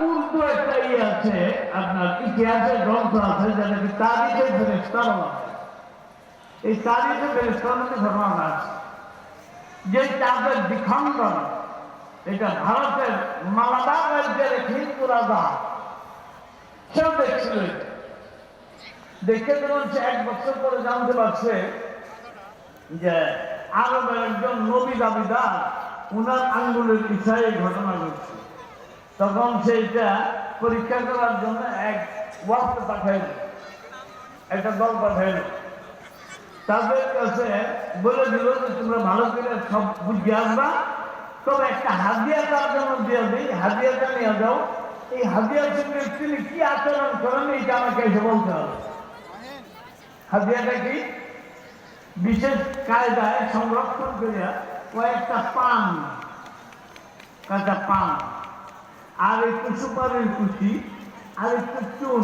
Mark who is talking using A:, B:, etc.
A: উর্দু একটা আছে, আপনার ইতিহাসের গ্রন্থ আছে যেটাকে তারিখে ফেরেশতা বলা হয়। এই তারিখে ফেরেশতার মধ্যে ঘটনা আছে যে চাঁদের দ্বিখণ্ডন, এটা ভারতের মালাবার রাজ্যের হিন্দু রাজা সেও দেখছিল। দেখে যখন সে 1 বছর পরে জানতে পারছে যে আরবের একজন নবী দাবিদার উনার আঙ্গুলের পিছায় এই ঘটনা ঘটছে, তখন সেইটা পরীক্ষা করার জন্য এক ওয়াক্ত পাঠাইল, একটা দল পাঠাইল। তাদের কাছে বলে দিল যে তোমরা ভালো করে সব বুঝিয়ে আসবা, তবে একটা হাদিয়া তার জন্য দিয়ে দিই, হাদিয়াটা নিয়ে যাও। এই হাদিয়ার সঙ্গে তিনি কি আচরণ করেন এইটা আমাকে এসে বলতে হবে। হাদিয়াটা কি? বিশেষ কায়দায় সংরক্ষণ করিয়া কয়েকটা পান, কাঁচা পান, আর একটু সুপারির কুচি, আর একটু চুন,